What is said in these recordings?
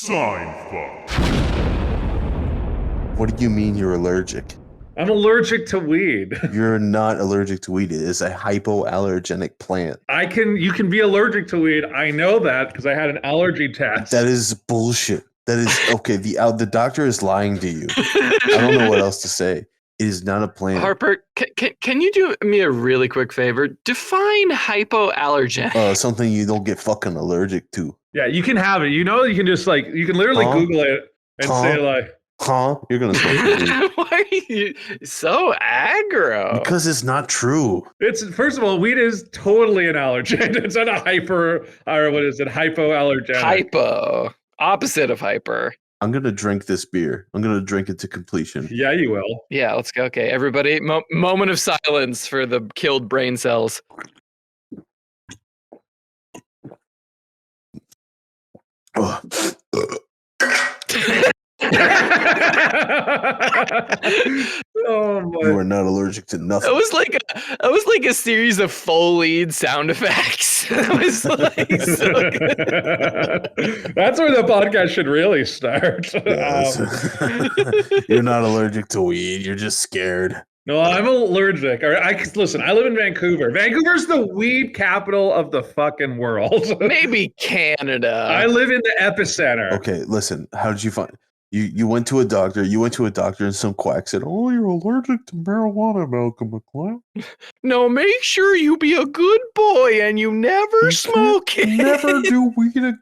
Seinfuck. What do you mean you're allergic? I'm allergic to weed. You're not allergic to weed. It is a hypoallergenic plant. You can be allergic to weed. I know that because I had an allergy test. That is bullshit. That is okay. The doctor is lying to you. I don't know what else to say. It is not a plant. Harper, can you do me a really quick favor? Define hypoallergenic. Something you don't get fucking allergic to. Yeah, you can have it. You know, you can just you can literally Google it and say like, You're gonna smoke. Why are you so aggro? Because it's not true. It's first of all, weed is totally an allergen. It's not a hypoallergenic. Hypo, opposite of hyper. I'm gonna drink this beer. I'm gonna drink it to completion. Yeah, you will. Yeah, let's go. Okay, everybody, moment of silence for the killed brain cells. Oh. Oh my! You are not allergic to nothing. That was like a series of full-lead sound effects. That was like so good. That's where the podcast should really start. Yes. You're not allergic to weed. You're just scared. No, I'm allergic. All right, listen, I live in Vancouver. Vancouver's the weed capital of the fucking world. Maybe Canada. I live in the epicenter. Okay, listen. How did you find? You went to a doctor. You went to a doctor, and some quack said, "Oh, you're allergic to marijuana, Malcolm McLeod. No, make sure you be a good boy and you never smoke it. Never do weed again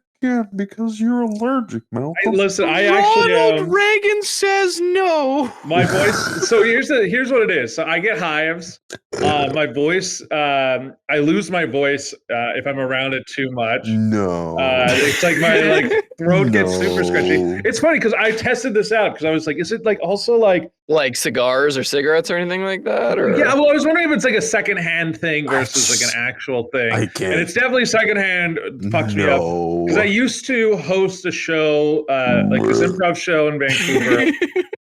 because you're allergic, Malcolm." Listen, I Ronald actually Reagan says no. my voice. So here's what it is. So I get hives. My voice. I lose my voice if I'm around it too much. No. It's like my throat gets super scratchy. It's funny because I tested this out because I was like, is it also like cigars or cigarettes or anything like that? Or yeah, well, I was wondering if it's like a secondhand thing versus like an actual thing. I can't. And it's definitely secondhand. Fucks me up because I used to host a show, like this improv show in Vancouver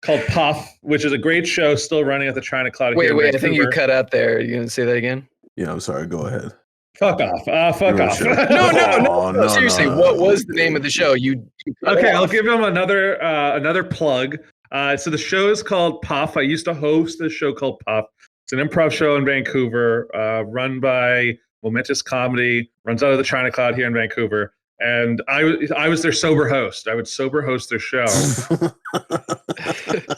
called Puff, which is a great show, still running at the China Cloud. Wait, I think you cut out there. You gonna say that again? Yeah, I'm sorry. Go ahead. Fuck off. Fuck off. No. Seriously, what was the name of the show? Okay, I'll give them another plug. So the show is called Puff. I used to host this show called Puff. It's an improv show in Vancouver, run by Momentous Comedy, runs out of the China Cloud here in Vancouver. And I was their sober host. I would sober host their show.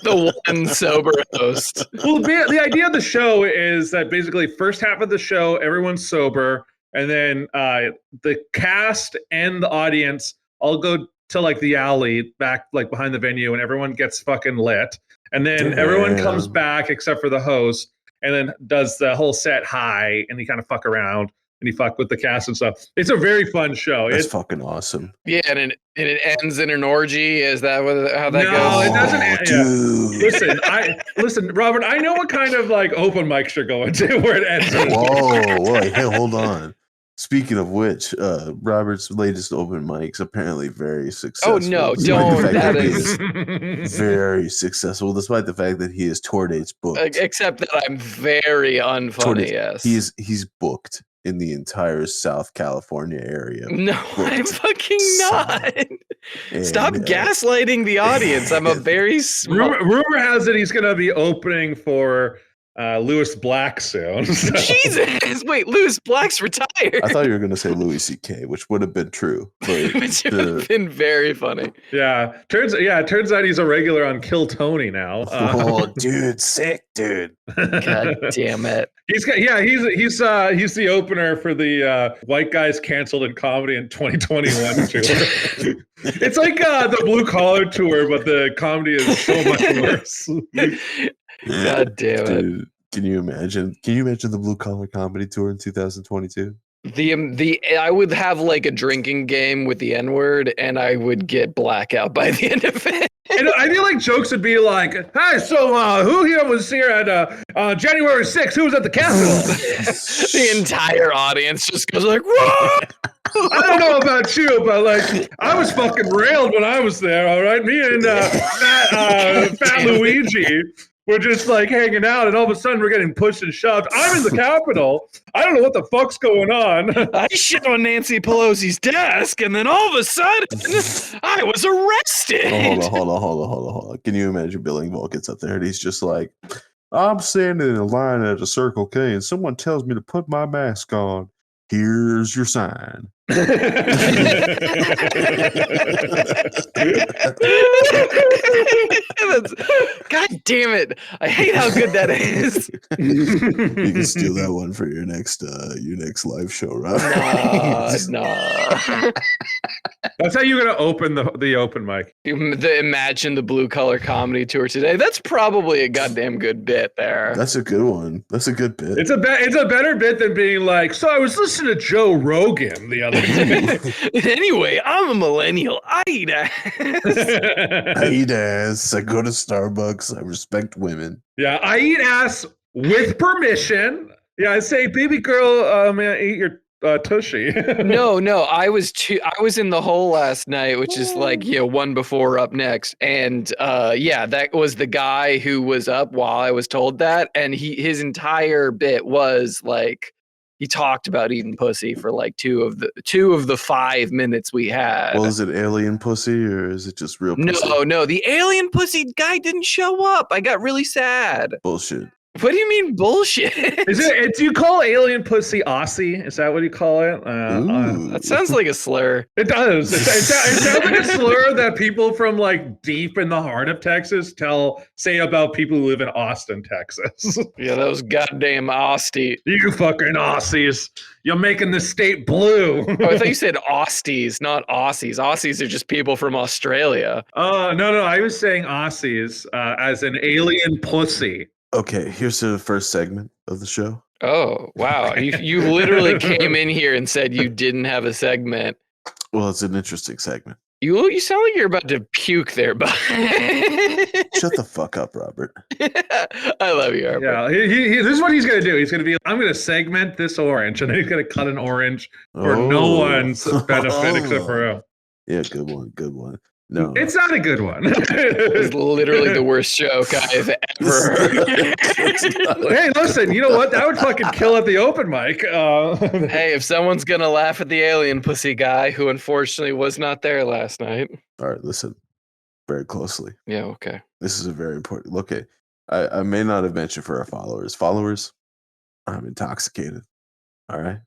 The one sober host. Well, the idea of the show is that basically first half of the show, everyone's sober. And then the cast and the audience all go to like the alley back like behind the venue and everyone gets fucking lit. And then everyone comes back except for the host and then does the whole set high and you kind of fuck around. And you fuck with the cast and stuff. It's a very fun show. It's fucking awesome. Yeah, and it ends in an orgy. Is that how that goes? No, it doesn't end. Dude. Listen, Robert. I know what kind of like open mics you're going to where it ends. Whoa, hey, hold on. Speaking of which, Robert's latest open mics apparently very successful. Oh no, don't. That is very successful, despite the fact that he is tour dates booked. Except that I'm very unfunny. Yes, he's booked in the entire South California area. No, I'm fucking not. Stop gaslighting the audience. I'm a very rumor has it he's going to be opening for Louis Black soon. So. Jesus, wait, Louis Black's retired. I thought you were going to say Louis C.K., which would have been true, but which would have been very funny. Yeah, turns out he's a regular on Kill Tony now. Oh, dude, sick, dude. God damn it. He's the opener for the White Guys Canceled in Comedy in 2021 tour. It's like the Blue Collar tour, but the comedy is so much worse. God damn it. Dude, can you imagine the Blue Collar Comedy Tour in 2022? I would have like a drinking game with the N-word and I would get blackout by the end of it. And I feel like jokes would be like, "Hi, so who here was here at January 6th? Who was at the Capitol?" The entire audience just goes like, "What?" I don't know about you, but like I was fucking railed when I was there. All right, me and Fat Luigi. we're just like hanging out, and all of a sudden we're getting pushed and shoved. I'm in the Capitol. I don't know what the fuck's going on. I shit on Nancy Pelosi's desk, and then all of a sudden, I was arrested. Oh, hold on. Can you imagine Billingwall gets up there and he's just like, I'm standing in a line at a Circle K and someone tells me to put my mask on. Here's your sign. God damn it. I hate how good that is. You can steal that one for your next live show, right? Nah. That's how you're gonna open the open mic. Imagine the Blue Collar Comedy Tour today. That's probably a goddamn good bit there. That's a good one. That's a good bit. It's a better bit than being like, so I was listening to Joe Rogan the other day. Anyway, I'm a millennial. I eat ass. I eat ass. I go to Starbucks. I respect women. Yeah, I eat ass with permission. Yeah, I say, baby girl, may I eat your tushy? No, I was in the hole last night, which is like, one before up next. And that was the guy who was up while I was told that. And his entire bit was like, he talked about eating pussy for like two of the 5 minutes we had. Well, is it alien pussy or is it just real pussy? No, the alien pussy guy didn't show up. I got really sad. Bullshit. What do you mean bullshit? Do you call alien pussy Aussie? Is that what you call it? That sounds like a slur. It does. It sounds like a slur that people from like deep in the heart of Texas say about people who live in Austin, Texas. Yeah, those goddamn Austies. You fucking Aussies. You're making the state blue. Oh, I thought you said Aussies, not Aussies. Aussies are just people from Australia. No. I was saying Aussies as an alien pussy. Okay, here's the first segment of the show. Oh, wow. You literally came in here and said you didn't have a segment. Well, it's an interesting segment. You sound like you're about to puke there, bud. Shut the fuck up, Robert. I love you, Harper. Yeah, this is what he's going to do. He's going to be, I'm going to segment this orange, and then he's going to cut an orange for no one's benefit except for him. Yeah, good one. No, it's not a good one. It's literally the worst joke I've ever heard. Hey, listen, you know what? That would fucking kill at the open mic. Hey, if someone's gonna laugh at the alien pussy guy, who unfortunately was not there last night. All right, listen very closely. Yeah, okay. This is a very important. Okay, I may not have mentioned for our followers. Followers, I'm intoxicated. All right,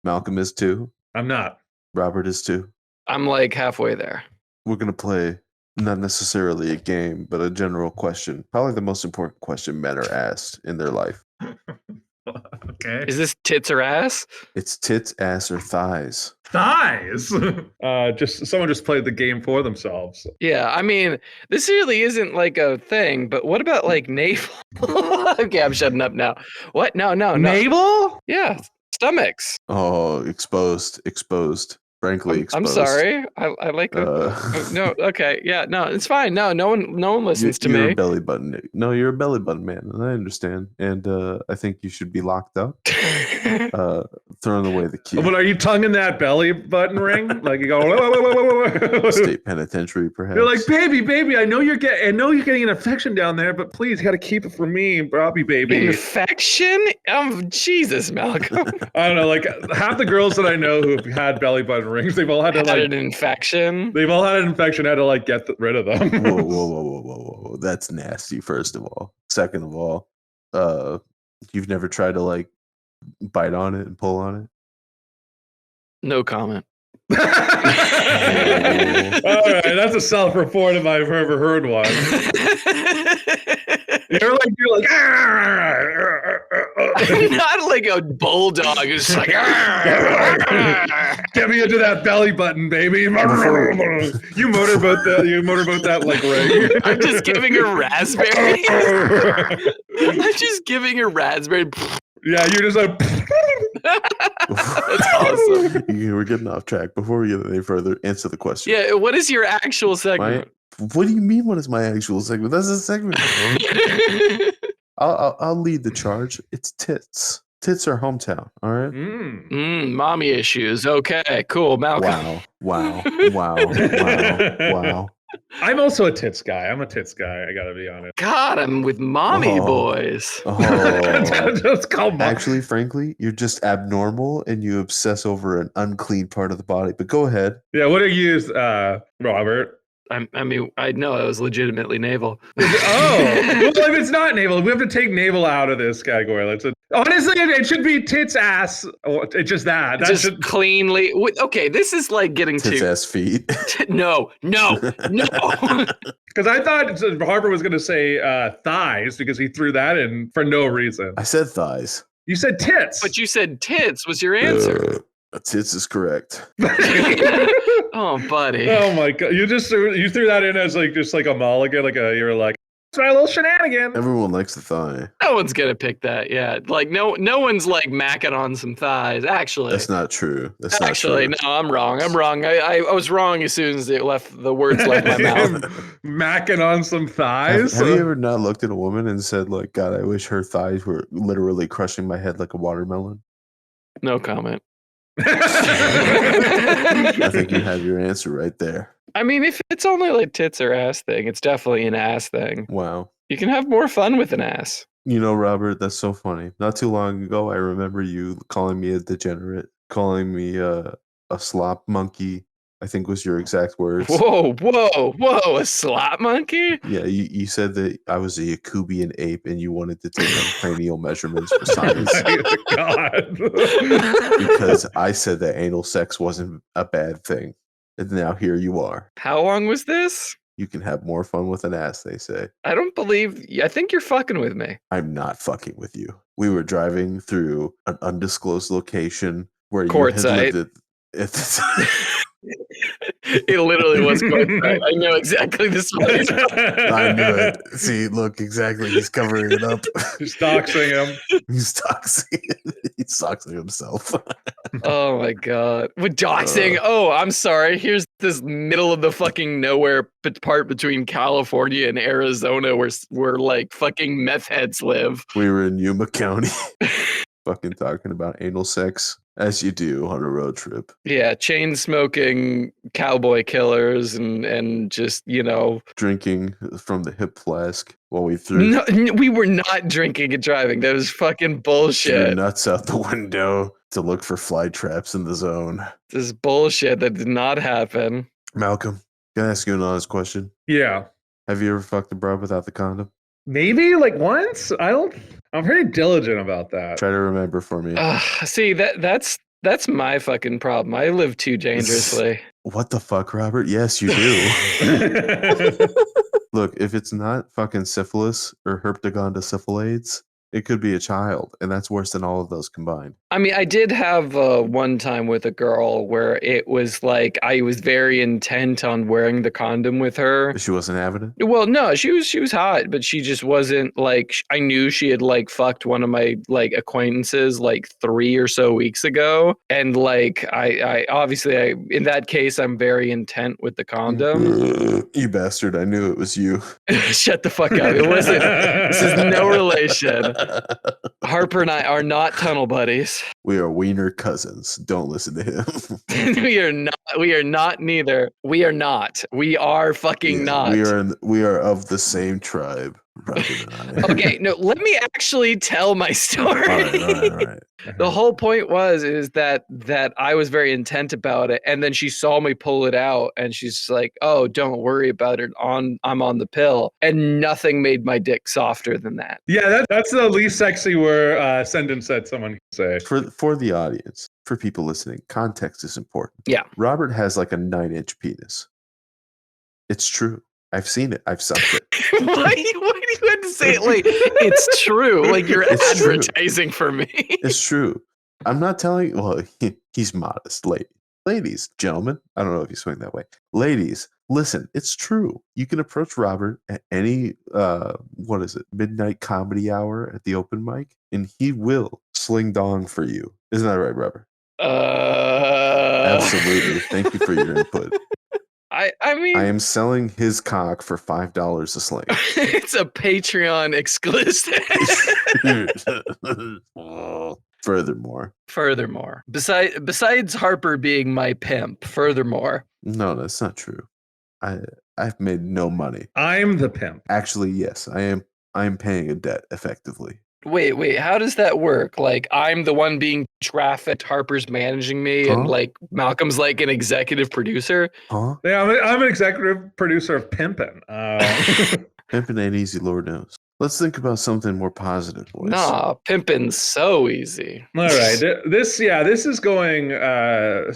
Malcolm is too. I'm not. Robert is too. I'm like halfway there. We're going to play not necessarily a game, but a general question. Probably the most important question men are asked in their life. Okay. Is this tits or ass? It's tits, ass, or thighs. Thighs? Someone just played the game for themselves. Yeah, I mean, this really isn't like a thing, but what about like navel? Okay, I'm shutting up now. What? No. Navel? Yeah, stomachs. Oh, exposed. Frankly, exposed. I'm sorry. I like that. No, okay. Yeah, no, it's fine. No one listens to me. You're a belly button. No, you're a belly button man, and I understand. And I think you should be locked up, throwing away the key. But are you tonguing that belly button ring? Like you go, whoa. State penitentiary, perhaps. You're like, baby, I know you're getting an infection down there, but please, you got to keep it from me, Robbie, baby. Infection? Jesus, Malcolm. I don't know. Like half the girls that I know who have had belly button rings, they've all had to had an infection. They've all had an infection. Had to like get rid of them. Whoa! That's nasty. First of all, second of all, you've never tried to like bite on it and pull on it. No comment. All right, that's a self-report if I've ever heard one. You're like not like a bulldog. It's like get me into that belly button, baby. You motorboat that like ring. I'm just giving her raspberry. Yeah, you're just like. That's awesome. We're getting off track. Before we get any further, answer the question. Yeah, what is your actual segment? What do you mean? What is my actual segment? That's a segment. I'll lead the charge. It's tits. Tits are hometown. All right. Mommy issues. Okay, cool. Malcolm. Wow. I'm also a tits guy. I'm a tits guy. I gotta be honest. God, I'm with mommy Oh. boys. Just call mom. Actually, frankly, you're just abnormal and you obsess over an unclean part of the body. But go ahead. Yeah, what are you, Robert? I mean, I know I was legitimately navel. Oh, well, if it's not navel, we have to take navel out of this category. Honestly, it should be tits, ass. It's just that. That Just should. cleanly. Okay, this is like getting Tits, to. ass, feet. No. Because I thought Harper was going to say thighs because he threw that in for no reason. I said thighs. You said tits. But you said tits was your answer. Tits is correct. Oh, buddy. Oh my god! You threw that in as like just like a mulligan, you're like it's my little shenanigan. Everyone likes the thigh. No one's gonna pick that. Yeah, like no one's like macking on some thighs. Actually, That's not true. That's actually not true. no. I'm wrong. I was wrong as soon as the words left my mouth. Macking on some thighs. Have you ever not looked at a woman and said, like, God, I wish her thighs were literally crushing my head like a watermelon? No comment. I think you have your answer right there. I mean, if it's only like tits or ass thing, it's definitely an ass thing. Wow. You can have more fun with an ass. You know, Robert, that's so funny. Not too long ago, I remember you calling me a degenerate, calling me a slop monkey, I think was your exact words. Whoa, a slop monkey? Yeah, you said that I was a Yakubian ape and you wanted to take cranial measurements for science. Oh, God. Because I said that anal sex wasn't a bad thing. And now here you are. How long was this? You can have more fun with an ass, they say. I think you're fucking with me. I'm not fucking with you. We were driving through an undisclosed location where Court you had site. lived at the time. It literally was quite right. I know exactly this place. I knew it. See, look, exactly. He's covering it up. He's doxing him. He's doxing himself. Oh my god. With doxing. Oh, I'm sorry. Here's this middle of the fucking nowhere part between California and Arizona where like fucking meth heads live. We were in Yuma County. Fucking talking about anal sex as you do on a road trip. Yeah, chain smoking cowboy killers and just, drinking from the hip flask while we threw No, we were not drinking and driving. That was fucking bullshit. nuts out the window to look for fly traps in the zone. This is bullshit that did not happen. Malcolm, can I ask you an honest question? Yeah. Have you ever fucked a broad without the condom? Maybe like once. I'm pretty diligent about that. Try to remember for me. See, that's my fucking problem. I live too dangerously. What the fuck, Robert? Yes, you do. Look, if it's not fucking syphilis or herpetogonda syphilades, it could be a child, and that's worse than all of those combined. I mean, I did have one time with a girl where it was like I was very intent on wearing the condom with her. She wasn't having it? Well, no, she was hot, but she just wasn't like. I knew she had like fucked one of my like acquaintances like 3 or so weeks ago, and like I obviously in that case I'm very intent with the condom. You bastard! I knew it was you. Shut the fuck up! It wasn't. This is no relation. Harper and I are not tunnel buddies. We are wiener cousins. Don't listen to him. We are not. We are not. Neither. We are not. We are fucking not. We are of the same tribe. Okay, no. Let me actually tell my story. All right. The whole point is that I was very intent about it, and then she saw me pull it out, and she's like, "Oh, don't worry about it. I'm on the pill," and nothing made my dick softer than that. Yeah, that's the least sexy sentence that someone can say. For the audience, for people listening, context is important. Yeah. Robert has like a 9-inch penis. It's true. I've seen it. I've sucked it. Why do you have to say it like it's true? Like you're advertising for me. It's true. I'm not telling. Well, he's modest. Ladies, gentlemen. I don't know if you swing that way. Ladies, listen. It's true. You can approach Robert at any midnight comedy hour at the open mic, and he will sling dong for you. Isn't that right, Robert? Absolutely. Thank you for your input. I mean, I am selling his cock for $5 a sling. It's a Patreon exclusive. Furthermore, besides Harper being my pimp, furthermore. No, that's not true. I've made no money. I'm the pimp. Actually, yes, I am. I am paying a debt effectively. Wait, how does that work? Like, I'm the one being trafficked, Harper's managing me, and Huh? like Malcolm's like an executive producer. Huh? Yeah, I'm an executive producer of Pimpin'. Pimping ain't easy, Lord knows. Let's think about something more positive, boys. Nah, pimping's so easy. All right, this is going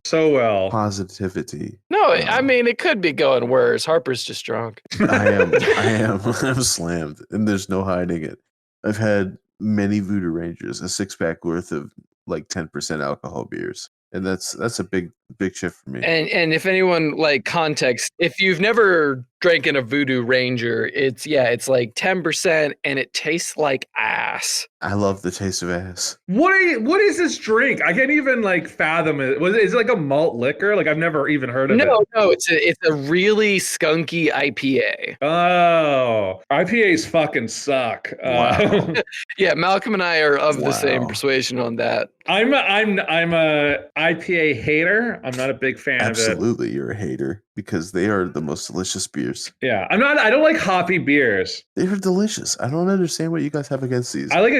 so well. Positivity. No, I mean it could be going worse. Harper's just drunk. I am. I'm slammed, and there's no hiding it. I've had many Voodoo Rangers, a 6-pack worth of like 10% alcohol beers, and that's a big shift for me. And if anyone like context, if you've never drank in a Voodoo Ranger, it's like 10% and it tastes like ass. I love the taste of ass. What is this drink? I can't even like fathom it. Is it like a malt liquor? Like I've never even heard of it. No, it's a really skunky IPA. Oh, IPAs fucking suck. Wow. Yeah, Malcolm and I are of the same Wow. persuasion on that. I'm a IPA hater. I'm not a big fan of it. Absolutely, you're a hater because they are the most delicious beers. Yeah, I don't like hoppy beers. They are delicious. I don't understand what you guys have against these. I like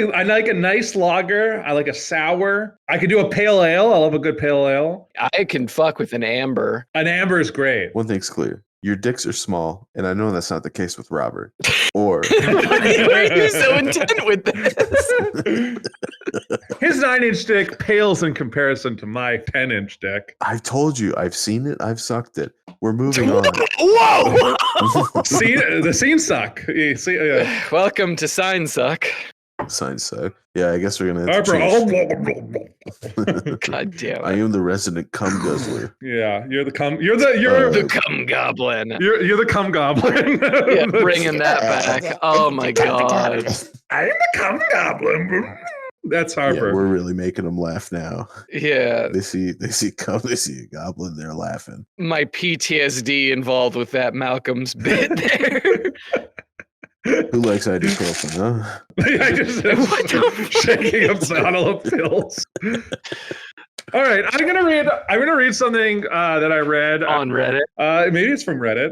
a nice lager. I like a sour. I could do a pale ale. I love a good pale ale. I can fuck with an amber. An amber is great. One thing's clear. Your dicks are small, and I know that's not the case with Robert. Or Why are you so intent with this? His 9-inch dick pales in comparison to my 10-inch dick. I've told you, I've seen it, I've sucked it. We're moving on. Whoa! The scenes suck. You see, Welcome to Seinfuck. Signs suck. Yeah, I guess we're gonna have to Harper. change. God damn I it. am the resident cum guzzler. Yeah, you're the cum The cum goblin. you're the cum goblin. Yeah, bringing that back. Oh my god. I am the cum goblin. That's Yeah, Harper. we're really making them laugh now. Yeah, They see cum, they see a goblin, they're laughing. my PTSD involved with that Malcolm's bit there. Who likes ibuprofen, huh? I just What the shaking a bottle of pills. All right, I'm gonna read something that I read On Reddit. Maybe it's from Reddit.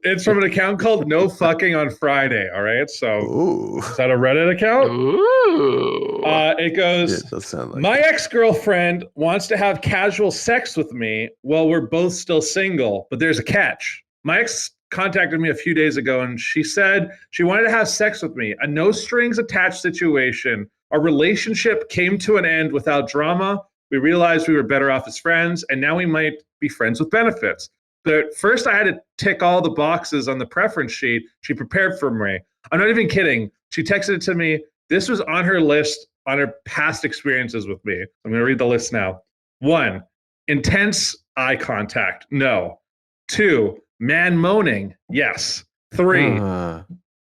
It's from an account called No Fucking on Friday. All right, so Ooh. is that a Reddit account? Ooh. It goes. It does sound like My ex-girlfriend wants to have casual sex with me while we're both still single, but there's a catch. My ex contacted me a few days ago and she said she wanted to have sex with me, a no strings attached situation. Our relationship came to an end without drama. We realized we were better off as friends, and now we might be friends with benefits. But first I had to tick all the boxes on the preference sheet she prepared for me. I'm not even kidding. She texted it to me. This was on her list on her past experiences with me. I'm going to read the list now. 1, intense eye contact. No. 2, man moaning. Yes. 3,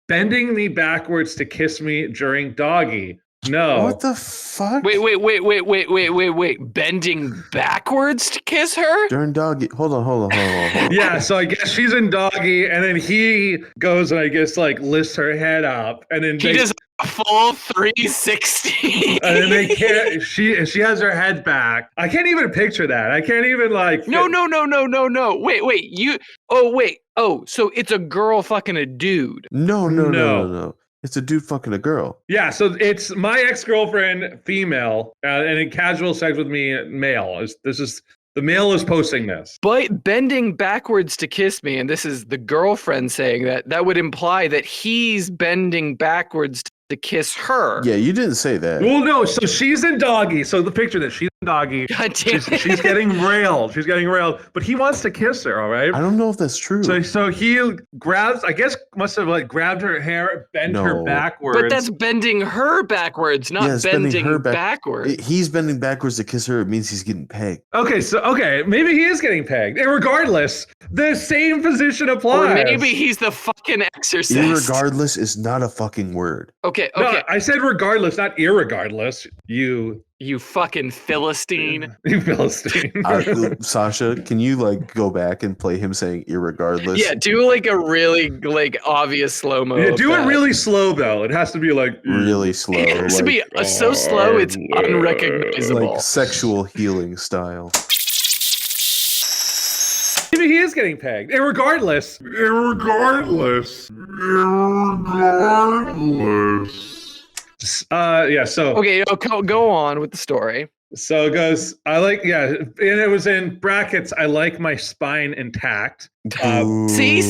bending me backwards to kiss me during doggy. No. What the fuck? Wait. Bending backwards to kiss her? During doggy. Hold on. Yeah, so I guess she's in doggy, and then he goes and I guess like lifts her head up, and then He does a full 360. and then they can't. She has her head back. I can't even picture that. I can't even like. No. Wait. So it's a girl fucking a dude. No. It's a dude fucking a girl. Yeah, so it's my ex-girlfriend, female, and in casual sex with me, male. The male is posting this. But bending backwards to kiss me, and this is the girlfriend saying that would imply that he's bending backwards to kiss her. Yeah, you didn't say that. Well, no, so she's in doggy. So the picture that she's in doggy. God damn it. She's getting railed. She's getting railed. But he wants to kiss her, all right? I don't know if that's true. So he grabs, I guess must have like grabbed her hair, bent her No. backwards. But that's bending her backwards, not Yeah, it's bending bending her back- backwards. He's bending backwards to kiss her. It means he's getting pegged. Okay, maybe he is getting pegged. And regardless, the same position applies. Or maybe he's the fucking exorcist. Irregardless is not a fucking word. Okay. No, I said regardless, not irregardless. You fucking Philistine. You Philistine. Sasha, can you like go back and play him saying irregardless? Yeah, do like a really like obvious slow-mo. Yeah, of do it that. really slow though. It has to be like Really slow. It has to like, be so slow it's unrecognizable. like sexual healing style. Maybe he is getting pegged. Irregardless. Yeah, so Okay, go on with the story. So it goes, and it was in brackets, I like my spine intact. See,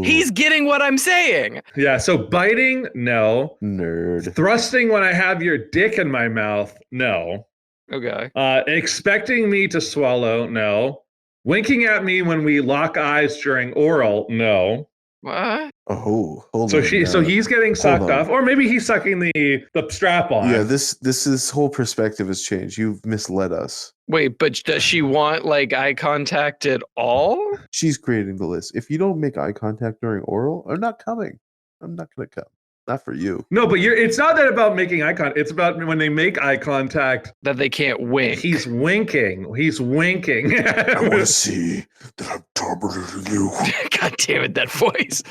he's getting what I'm saying. Yeah, so biting, no. Nerd. Thrusting when I have your dick in my mouth, no. Okay. Expecting me to swallow, no. Winking at me when we lock eyes during oral, no. What? Oh, hold So on. so he's getting sucked off, or maybe he's sucking the strap on. Yeah, this whole perspective has changed. You've misled us. Wait, but does she want like eye contact at all? She's creating the list. If you don't make eye contact during oral, I'm not coming. I'm not gonna come. Not for you. No, but it's not that about making eye contact. It's about when they make eye contact that they can't wink. He's winking. He's winking. I want to see that I'm dominating you. God damn it, that voice.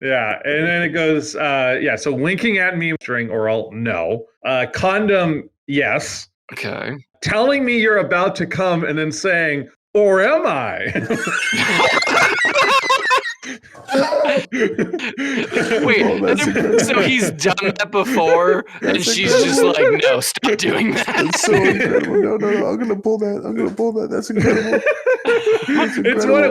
Yeah, and then it goes, so winking at me during oral, no. Condom, yes. Okay. Telling me you're about to come and then saying, or am I? Wait, so he's done that before, and she's just like, no, stop doing that. That's so incredible. No, I'm gonna pull that. That's incredible.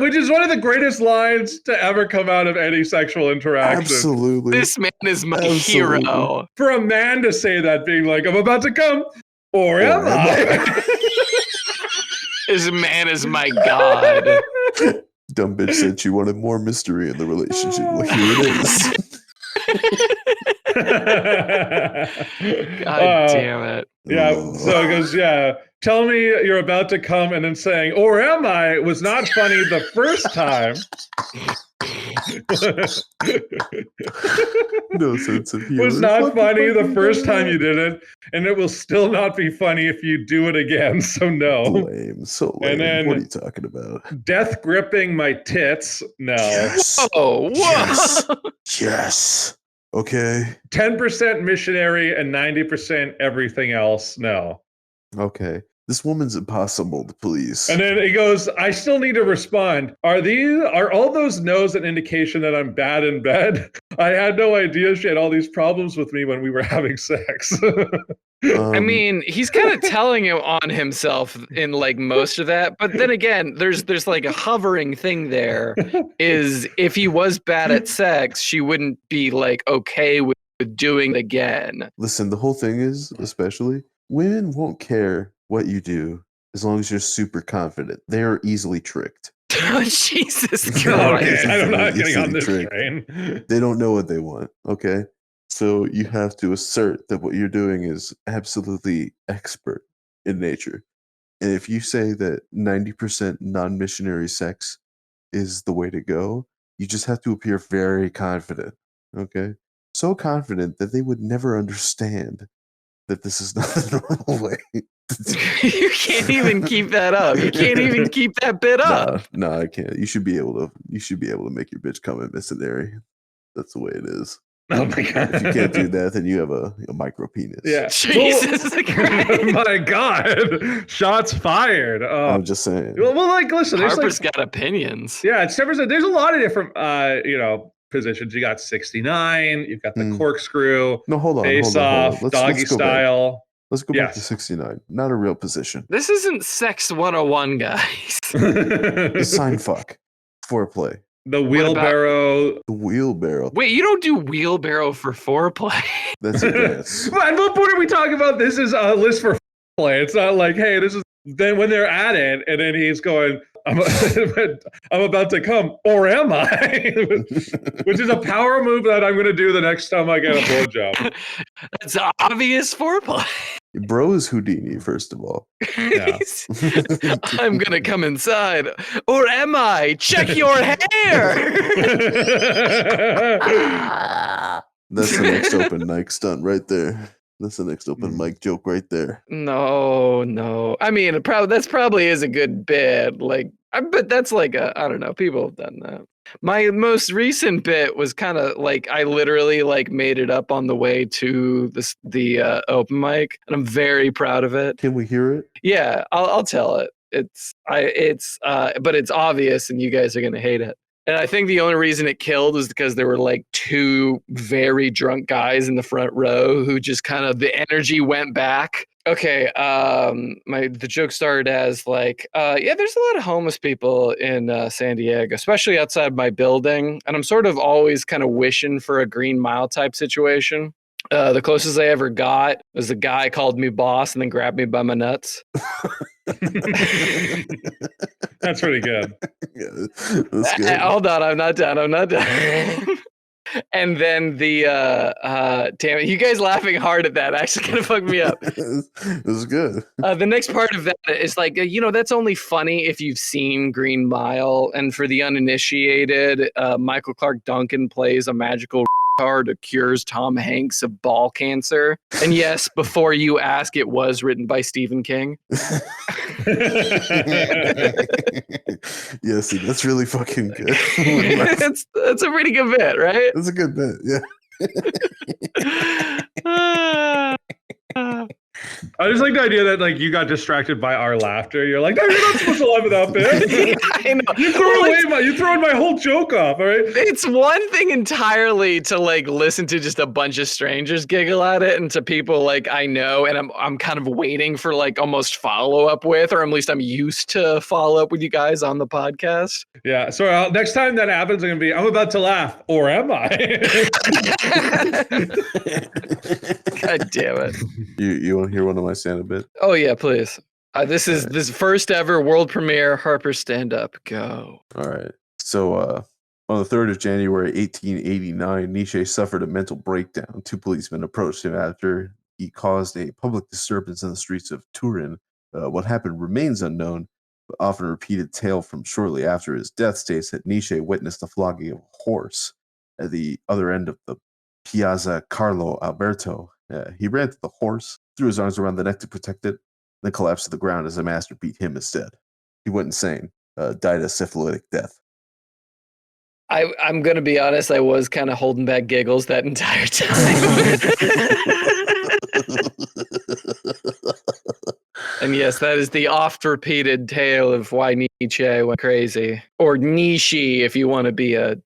Which is one of the greatest lines to ever come out of any sexual interaction. Absolutely. This man is my hero. For a man to say that, being like, I'm about to come, or am I? This man is my god. Dumb bitch said she wanted more mystery in the relationship. Well, here it is. God damn it. Yeah, so it goes, tell me you're about to come and then saying, or am I, was not funny the first time. No sense of humor. Was not funny the first time you did it, and it will still not be funny if you do it again, so no. So lame. And then, what are you talking about? Death gripping my tits, no. Yes. Whoa. Yes. Okay. 10% missionary and 90% everything else, no. Okay. This woman's impossible to please. And then he goes, I still need to respond. Are all those no's an indication that I'm bad in bed? I had no idea she had all these problems with me when we were having sex. I mean, he's kind of telling it on himself in like most of that. But then again, there's like a hovering thing there. Is if he was bad at sex, she wouldn't be like okay with doing it again. Listen, the whole thing is, especially, women won't care what you do as long as you're super confident. They are easily tricked. Jesus Christ. Okay, I'm not getting on this train. They don't know what they want, okay? So you have to assert that what you're doing is absolutely expert in nature. And if you say that 90% non-missionary sex is the way to go, you just have to appear very confident, okay? So confident that they would never understand that this is not the normal way. You can't even keep that up. You can't even keep that bit up. No, I can't. You should be able to make your bitch come in missionary. That's the way it is. Oh my god! If you can't do that, then you have a micro penis. Yeah. Jesus Christ! My god! Shots fired. I'm just saying. Well, like, listen. Harper's got opinions. Yeah, it's there's a lot of different, positions. You got 69. You've got the corkscrew. No, hold on. Face off. Doggy style. Let's go back to 69. Not a real position. This isn't sex 101, guys. Seinfuck. Foreplay. The wheelbarrow. The wheelbarrow. Wait, you don't do wheelbarrow for foreplay. That's advanced. At what point are we talking about this is a list for play? It's not like, hey, this is then when they're at it, and then he's going, I'm about to come, or am I? Which is a power move that I'm going to do the next time I get a blowjob. That's obvious foreplay. Bro is Houdini, first of all. Yeah. I'm going to come inside, or am I? Check your hair. That's the next open mic stunt right there. That's the next open mic joke right there. No. I mean, that's probably is a good bit. Like, I bet that's like I don't know. People have done that. My most recent bit was kind of like I literally like made it up on the way to the open mic, and I'm very proud of it. Can we hear it? Yeah, I'll tell it. but it's obvious, and you guys are gonna hate it. And I think the only reason it killed was because there were like two very drunk guys in the front row who just kind of the energy went back. Okay, the joke started as like, yeah, there's a lot of homeless people in San Diego, especially outside my building, and I'm sort of always kind of wishing for a Green Mile type situation. The closest I ever got was a guy called me boss and then grabbed me by my nuts. That's pretty good. Yeah, that's good. Hold on, I'm not done. And then the damn it, you guys laughing hard at that actually kind of fucked me up. It was good. The next part of that is like, that's only funny if you've seen Green Mile. And for the uninitiated, Michael Clark Duncan plays a magical card that cures Tom Hanks of ball cancer. And yes, before you ask, it was written by Stephen King. Yeah, see, that's really fucking good. That's a pretty good bit, right? That's a good bit, yeah. I just like the idea that like you got distracted by our laughter. You're like, no, you're not supposed to laugh at that bit. I know. You're throwing my whole joke off, all right? It's one thing entirely to like listen to just a bunch of strangers giggle at it, and to people like I know, and I'm kind of waiting for like almost follow up with, or at least I'm used to follow up with you guys on the podcast. Yeah. So next time that happens, I'm about to laugh, or am I? God damn it. You want to hear one of my stand-up bits? Oh yeah, please. This is this first ever world premiere Harper stand-up. Go. All right. So on the 3rd of January, 1889, Nietzsche suffered a mental breakdown. Two policemen approached him after he caused a public disturbance in the streets of Turin. What happened remains unknown, but often repeated tale from shortly after his death states that Nietzsche witnessed the flogging of a horse at the other end of the Piazza Carlo Alberto. He ran to the horse, threw his arms around the neck to protect it, then collapsed to the ground as the master beat him instead. He went insane, died a syphilitic death. I'm going to be honest, I was kind of holding back giggles that entire time. And yes, that is the oft-repeated tale of why Nietzsche went crazy. Or Nietzsche, if you want to be a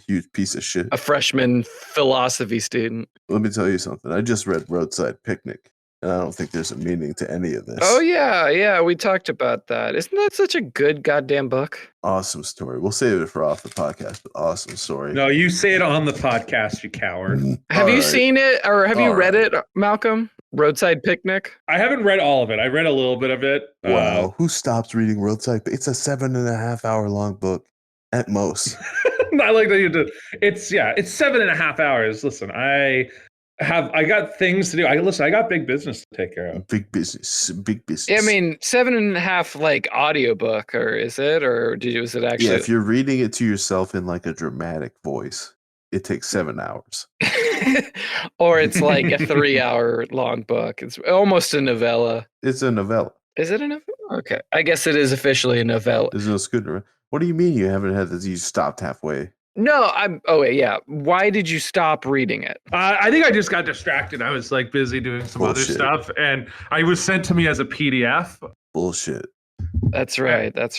huge piece of shit. A freshman philosophy student. Let me tell you something. I just read Roadside Picnic, and I don't think there's a meaning to any of this. Oh, yeah, we talked about that. Isn't that such a good goddamn book? Awesome story. We'll save it for off the podcast, but awesome story. No, you say it on the podcast, you coward. Have you seen it, or have you read it, Malcolm? Roadside Picnic? I haven't read all of it. I read a little bit of it. Wow. Who stops reading Roadside? It's a 7.5 hour long book at most. I like that you did. It's 7.5 hours. Listen, I got things to do. I got big business to take care of. Big business. I mean, 7.5 like audiobook, or is it? Or was it actually? Yeah, if you're reading it to yourself in like a dramatic voice, it takes 7 hours. Or it's like a 3-hour long book. It's almost a novella. It's a novella. Is it a novella? Okay. I guess it is officially a novella. There's no scooter. What do you mean you haven't had this? You stopped halfway. No, yeah. Why did you stop reading it? I think I just got distracted. I was like busy doing some other stuff, and I was sent to me as a PDF. Bullshit. That's right. Not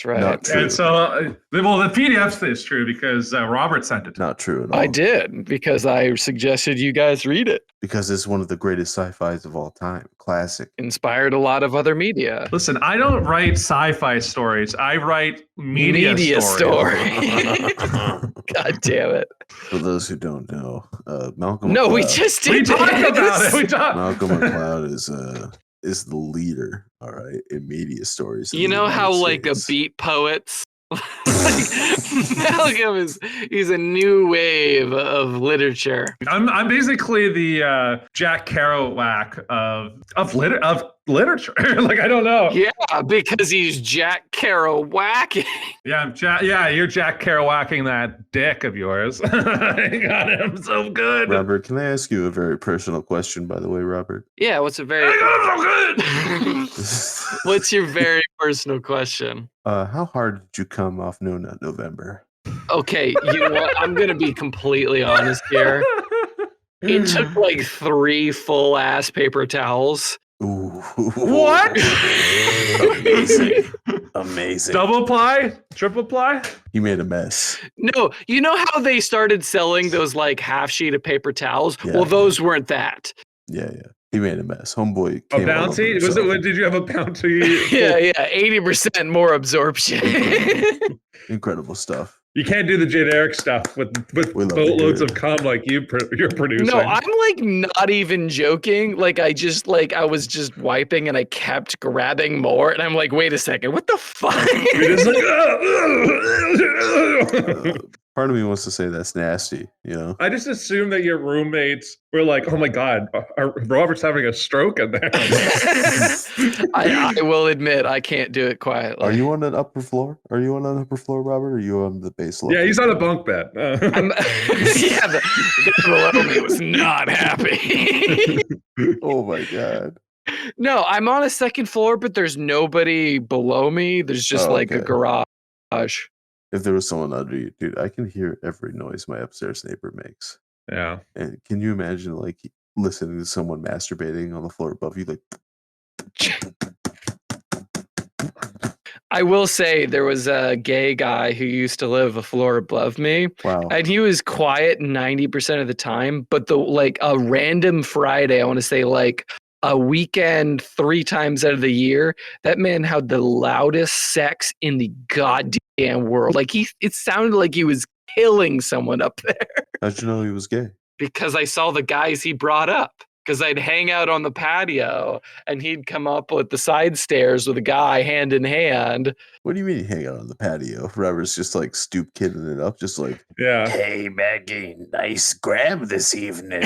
true. And so, the PDF is true because Robert sent it to me. Not true at all. I did, because I suggested you guys read it. Because it's one of the greatest sci-fis of all time. Classic. Inspired a lot of other media. Listen, I don't write sci-fi stories. I write media stories. God damn it. For those who don't know, Malcolm No, McLeod, we just did. We talked about it. Malcolm McLeod is the leader, all right, in media stories. You know how like a beat poets Malcolm he's a new wave of literature. I'm basically the Jack Kerouac of literature. Like, I don't know. Yeah, because he's Jack Kerouac. You're Jack Kerouacing that dick of yours. I got him so good. Robert, can I ask you a very personal question, by the way, Robert? Yeah, I got him so good. What's your very personal question? How hard did you come off No Nut November? Okay, you know what? I'm gonna be completely honest here. It took like 3 full-ass paper towels. Ooh. What? Amazing. Double ply? Triple ply? He made a mess. No, you know how they started selling those like half sheet of paper towels? Yeah. Well, those weren't that. Yeah. He made a mess. Homeboy A came all over bounty? himself. Did you have a bounty? Yeah, 80% more absorption. Incredible stuff. You can't do the generic stuff with We love to boatloads hear of it. cum like you're producing. No, I'm like not even joking. Like I was just wiping and I kept grabbing more, and I'm like, wait a second, what the fuck? You're just like, Part of me wants to say that's nasty, you know? I just assumed that your roommates were like, oh my God, Robert's having a stroke in there. I will admit I can't do it quietly. Are you on an upper floor? Are you on an upper floor, Robert? Or are you on the base level? Yeah, he's on a bunk bed. Yeah, the guy below me was not happy. Oh my God. No, I'm on a second floor, but there's nobody below me. There's just Oh, like a okay. garage. If there was someone under you, dude, I can hear every noise my upstairs neighbor makes. Yeah. And can you imagine like listening to someone masturbating on the floor above you? Like, I will say there was a gay guy who used to live a floor above me, wow. and he was quiet 90% of the time. But the like a random Friday, I want to say like a weekend 3 times out of the year, that man had the loudest sex in the goddamn world. Like it sounded like he was killing someone up there. How'd you know he was gay? Because I saw the guys he brought up. Because I'd hang out on the patio and he'd come up with the side stairs with a guy hand in hand. What do you mean hang out on the patio? Robert's just like stoop kidding it up, just like, Yeah. hey Maggie, nice grab this evening.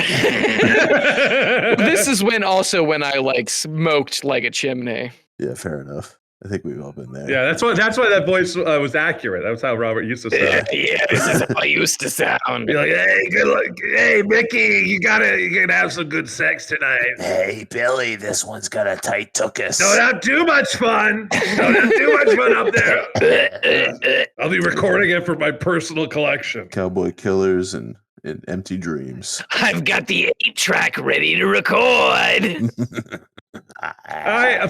This is when I like smoked like a chimney. Yeah, fair enough. I think we've all been there. Yeah, that's why that voice was accurate. That was how Robert used to sound. Yeah, this is how I used to sound. Be like, hey, good luck. Hey, Mickey, you gotta have some good sex tonight. Hey Billy, this one's got a tight tuchus. Don't have too much fun. Don't have too much fun up there. I'll be recording it for my personal collection. Cowboy killers and empty dreams. I've got the 8-track ready to record.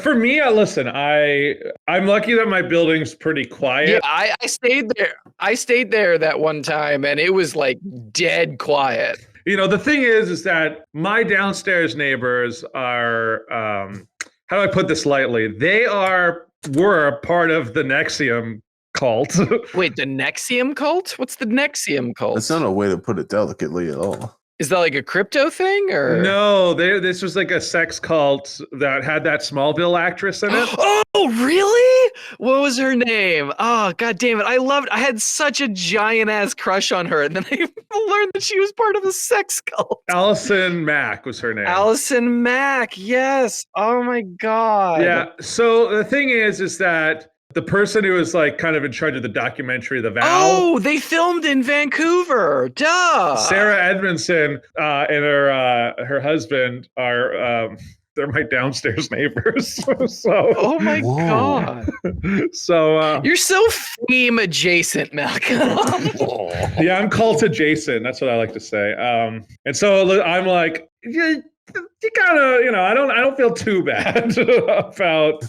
For me, listen. I'm lucky that my building's pretty quiet. Yeah, I stayed there. I stayed there that one time, and it was like dead quiet. You know, the thing is that my downstairs neighbors are, how do I put this lightly? They were part of the Nexium cult. Wait, the Nexium cult? What's the Nexium cult? That's not a way to put it delicately at all. Is that like a crypto thing or No, this was like a sex cult that had that Smallville actress in it. Oh, really? What was her name? Oh, god damn it. I had such a giant ass crush on her, and then I learned that she was part of a sex cult. Allison Mack was her name. Allison Mack, yes. Oh my god. Yeah. So the thing is that the person who was like kind of in charge of the documentary, The Vow. Oh, they filmed in Vancouver. Duh. Sarah Edmondson and her husband are they're my downstairs neighbors. So Oh my Whoa. god. so You're so fame adjacent, Malcolm. yeah, I'm cult adjacent. That's what I like to say. And so I'm like, you kind of, you know, I don't feel too bad about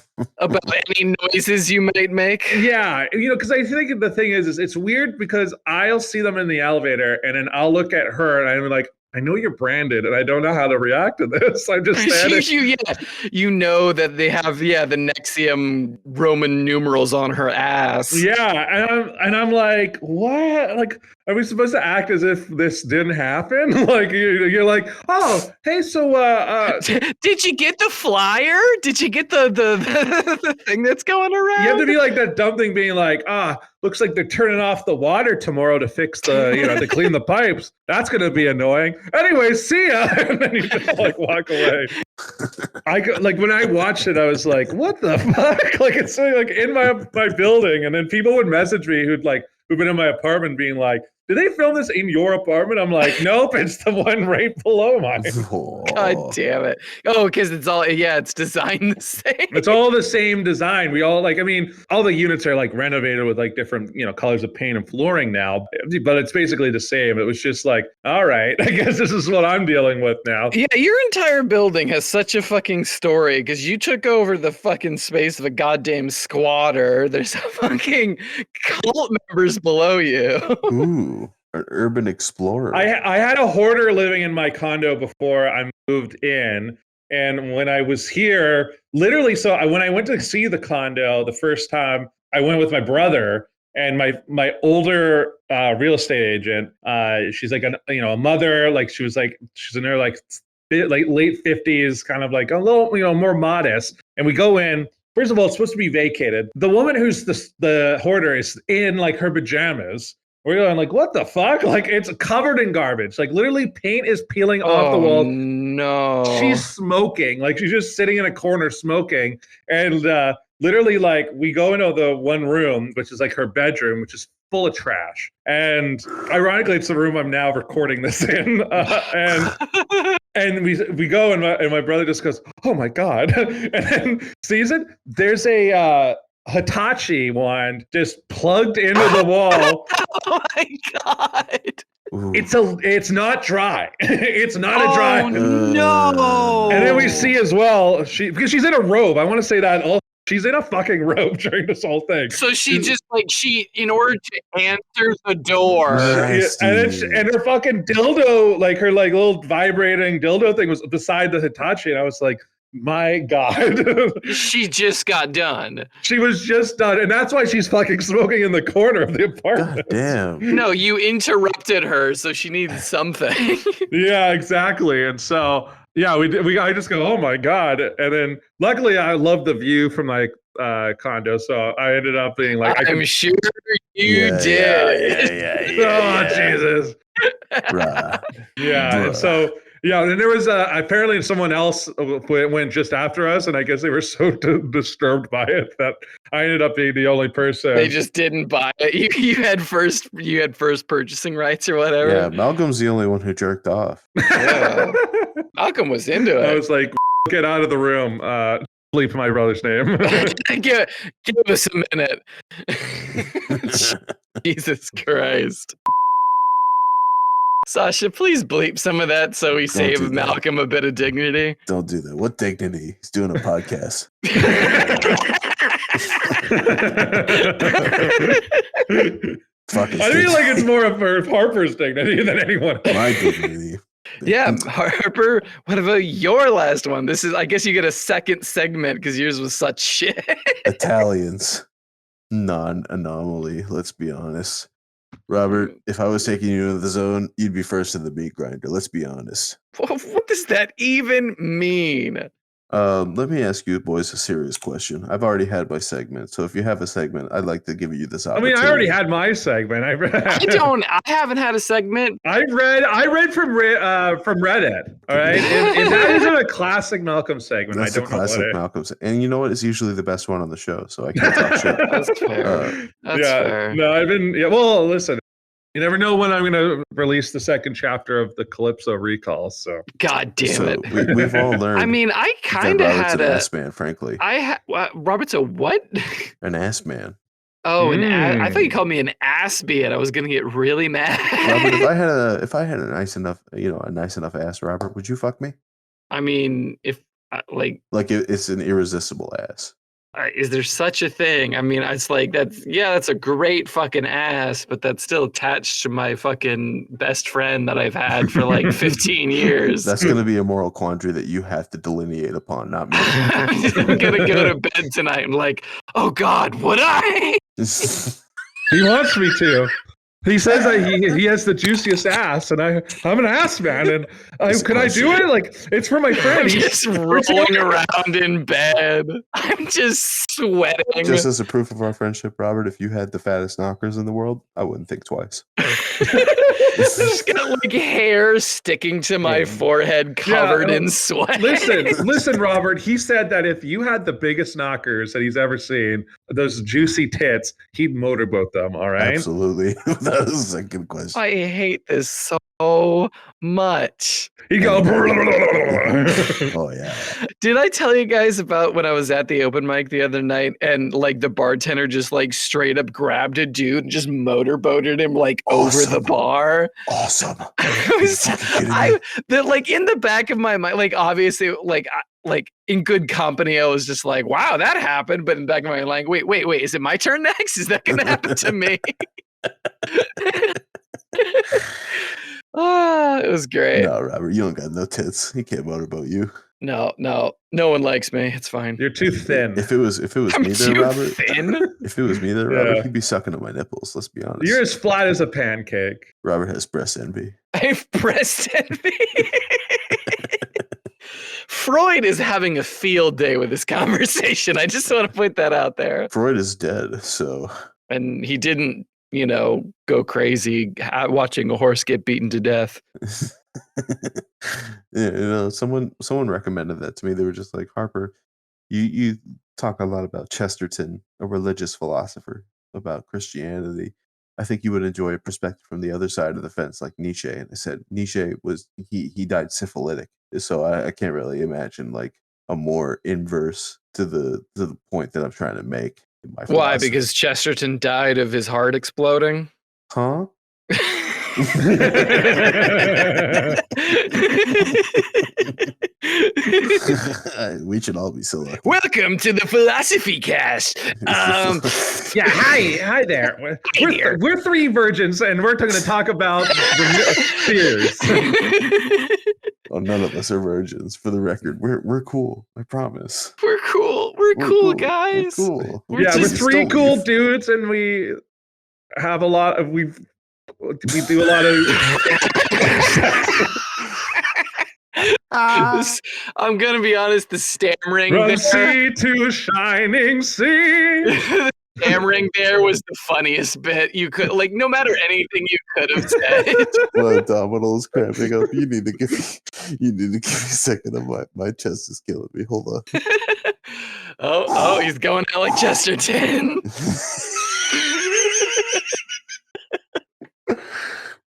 any noises you might make. Yeah, you know, because I think the thing is it's weird because I'll see them in the elevator and then I'll look at her and I'm like, I know you're branded and I don't know how to react to this. I'm just standing. You know that they have the Nexium Roman numerals on her ass. Yeah, and I'm like, what? Like, are we supposed to act as if this didn't happen? Like you're like, oh, hey, so did you get the flyer? Did you get the thing that's going around? you have to be like that dumb thing being like, looks like they're turning off the water tomorrow to fix to clean the pipes. That's gonna be annoying. Anyway, see ya. And then you just like walk away. When I watched it, I was like, what the fuck? Like it's like in my building, and then people would message me who've been in my apartment being like, did they film this in your apartment? I'm like, nope, it's the one right below mine. God damn it. Oh, because it's all, it's designed the same. It's all the same design. We all like, I mean, all the units are like renovated with like different, colors of paint and flooring now, but it's basically the same. It was just like, all right, I guess this is what I'm dealing with now. Yeah, your entire building has such a fucking story because you took over the fucking space of a goddamn squatter. There's fucking cult members below you. Ooh, an urban explorer. I had a hoarder living in my condo before I moved in. And when I was here, literally, when I went to see the condo the first time, I went with my brother and my older real estate agent. She's like a mother, like she's in her like late 50s, kind of like a little more modest. And we go in. First of all, it's supposed to be vacated. The woman who's the hoarder is in like her pajamas. We're going like, what the fuck? Like, it's covered in garbage. Like, literally, paint is peeling off the wall. No. She's smoking. Like, she's just sitting in a corner smoking. And literally, like, we go into the one room, which is like her bedroom, which is full of trash. And ironically, it's the room I'm now recording this in. And we go, and my brother just goes, oh, my God. And then sees it. There's a Hitachi wand just plugged into the wall. Oh my God. Ooh. It's not dry. It's not a dry. Oh no. And then we see as well, because she's in a robe. I want to say that she's in a fucking robe during this whole thing. So she just in order to answer the door. And her fucking dildo, like her like little vibrating dildo thing was beside the Hitachi. And I was like, my God. She just got done. She was just done. And that's why she's fucking smoking in the corner of the apartment. God damn. No, you interrupted her, so she needs something. Yeah, exactly. And so, yeah, I just go, oh my God. And then luckily I love the view from my condo. So I ended up being like, I'm sure you did. Oh, Jesus. Bruh. Yeah. And so, yeah, and there was apparently someone else went just after us, and I guess they were so disturbed by it that I ended up being the only person. They just didn't buy it. You had first purchasing rights or whatever. Yeah, Malcolm's the only one who jerked off. Yeah. Malcolm was into it. I was like, get out of the room. Bleep my brother's name. give us a minute. Jesus Christ. Sasha, please bleep some of that so we save Malcolm a bit of dignity. Don't do that. What dignity? He's doing a podcast. I feel like it's more of Harper's dignity than anyone else. My dignity. Yeah, Harper, what about your last one? I guess you get a second segment because yours was such shit. Italians. Non-anomaly, let's be honest. Robert, if I was taking you into the zone, you'd be first in the meat grinder. Let's be honest. What does that even mean? Let me ask you boys a serious question. I've already had my segment, so if you have a segment, I'd like to give you this opportunity. I mean, I already had my segment. I haven't had a segment. I read from Reddit. All right, if that isn't a classic Malcolm segment, That's I don't know what it is. Malcolm, and you know what? It's usually the best one on the show, so I can't talk shit. That's fair. That's fair. No, I've been. Yeah, well, listen. You never know when I'm going to release the second chapter of the Calypso recall. So, God damn it, we've all learned. I mean, I kind of had an ass man, frankly. Robert's a what? An ass man. Oh, I thought you called me an ass beard. I was gonna get really mad. Robert, if I had a nice enough ass, Robert, would you fuck me? I mean, if it's an irresistible ass. Is there such a thing? I mean, it's like that's a great fucking ass, but that's still attached to my fucking best friend that I've had for like 15 years. That's going to be a moral quandary that you have to delineate upon, not me. I'm gonna go to bed tonight and like, oh God, would I? He wants me to. He says that he has the juiciest ass, and I'm an ass man, and could I do it? Like, it's for my friend. I'm just rolling around in bed. I'm just sweating. Just as a proof of our friendship, Robert, if you had the fattest knockers in the world, I wouldn't think twice. Just got like hair sticking to my forehead, covered in sweat. Listen, Robert. He said that if you had the biggest knockers that he's ever seen, those juicy tits, he'd motorboat them. All right, absolutely. That's a good question. I hate this so much. You go. Oh yeah. Did I tell you guys about when I was at the open mic the other night and like the bartender just like straight up grabbed a dude and just motorboated him like over the bar? Awesome. Like in the back of my mind, like obviously like in good company, I was just like, wow, that happened. But in the back of my mind, like, wait, is it my turn next? Is that going to happen to me? It was great. No, Robert, you don't got no tits. He can't motorboat you. No one likes me. It's fine. You're too thin. If it was I'm me there, too Robert. thin. If it was me there, Robert, he'd be sucking on my nipples. Let's be honest. You're as flat as a pancake. Robert has breast envy. I have breast envy. Freud is having a field day with this conversation. I just want to point that out there. Freud is dead, so. And he didn't, go crazy watching a horse get beaten to death. Yeah, someone recommended that to me. They were just like, Harper, you talk a lot about Chesterton, a religious philosopher, about Christianity. I think you would enjoy a perspective from the other side of the fence, like Nietzsche. And I said, Nietzsche he died syphilitic. So I can't really imagine like a more inverse to the point that I'm trying to make. In my philosophy. Why? Because Chesterton died of his heart exploding? Huh? We should all be so lucky. Welcome to the Philosophy Cast. Yeah, hi there. We're three virgins, and we're going to talk about fears. Oh, none of us are virgins. For the record, we're cool. I promise. We're cool. We're cool, guys. We're cool. We're three cool dudes, and we have a lot of we do a lot of. I'm gonna be honest. The stammering from sea to shining sea. The stammering there was the funniest bit you could no matter anything you could have said. My abdominals cramping up. You need to give me a second. My chest is killing me. Hold on. Oh, he's going out like Chesterton.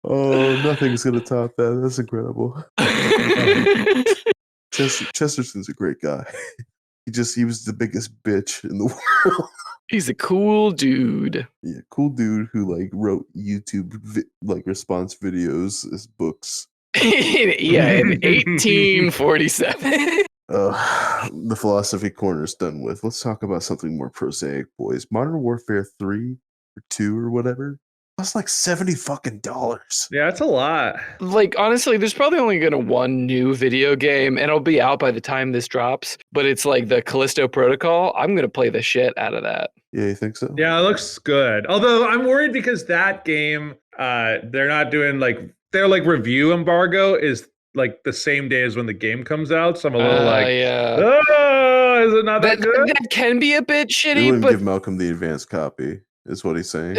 Oh, nothing's gonna top that. That's incredible. Chesterton's a great guy. He was the biggest bitch in the world. He's a cool dude. Yeah, cool dude who wrote YouTube response videos as books. Yeah, in 1847. The philosophy corner's done with. Let's talk about something more prosaic, boys. Modern Warfare 3 or 2 or whatever. That's like $70. Yeah, that's a lot. Honestly, there's probably only gonna one new video game, and it'll be out by the time this drops. But it's like the Callisto Protocol. I'm gonna play the shit out of that. Yeah, you think so? Yeah, it looks good. Although I'm worried because that game, they're not doing their review embargo is the same day as when the game comes out. So I'm a little oh, is it not that good? That can be a bit They shitty, wouldn't but give Malcolm the advanced copy. Is what he's saying.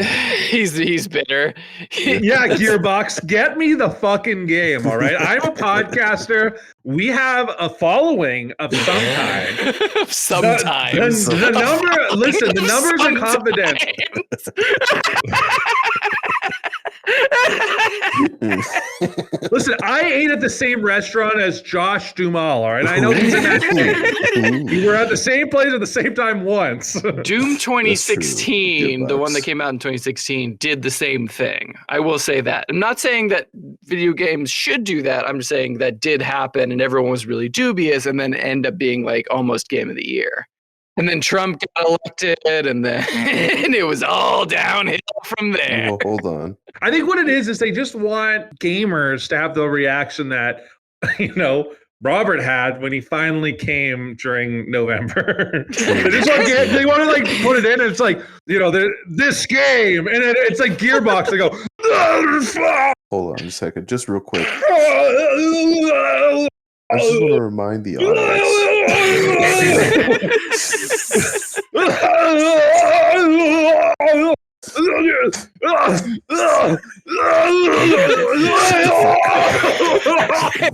he's bitter. Yeah, Gearbox, get me the fucking game, all right? I'm a podcaster. We have a following of some kind. Sometimes. The number, listen, the numbers are confidential. Listen, I ate at the same restaurant as Josh Duhamel, all right? I know he's in that thing. We were at the same place at the same time once. Doom 2016, the one that came out in 2016, did the same thing. I will say that. I'm not saying that video games should do that. I'm just saying that did happen and everyone was really dubious and then end up being almost game of the year. And then Trump got elected, and then it was all downhill from there. Well, hold on. I think what it is they just want gamers to have the reaction that, Robert had when he finally came during November. They want to put it in, and it's this game, and it's like Gearbox. They go, hold on a second, just real quick. I just want to remind the audience.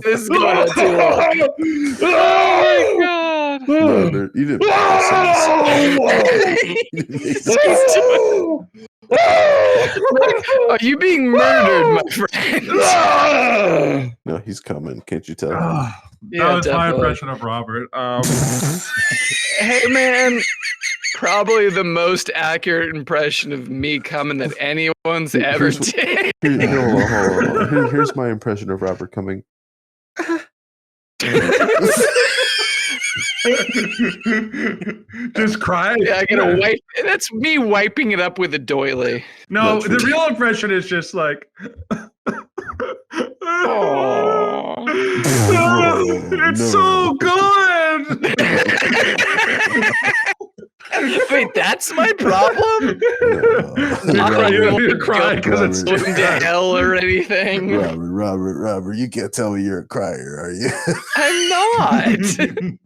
This is going on too long. Oh my god! No, you didn't make sense. Are you being murdered, my friend? No, he's coming. Can't you tell? That Yeah, was my definitely. impression of Robert. Hey, man. Probably the most accurate impression of me coming that anyone's ever did. Hold on. Here's my impression of Robert coming. Just cry. Yeah, I gotta wipe. That's me wiping it up with a doily. No, That's the true. real impression is just like. It's No. so good. Wait, that's my problem? Not You're like you're crying because it's Robert. going to hell or anything. Robert, you can't tell me you're a crier, are you? I'm not.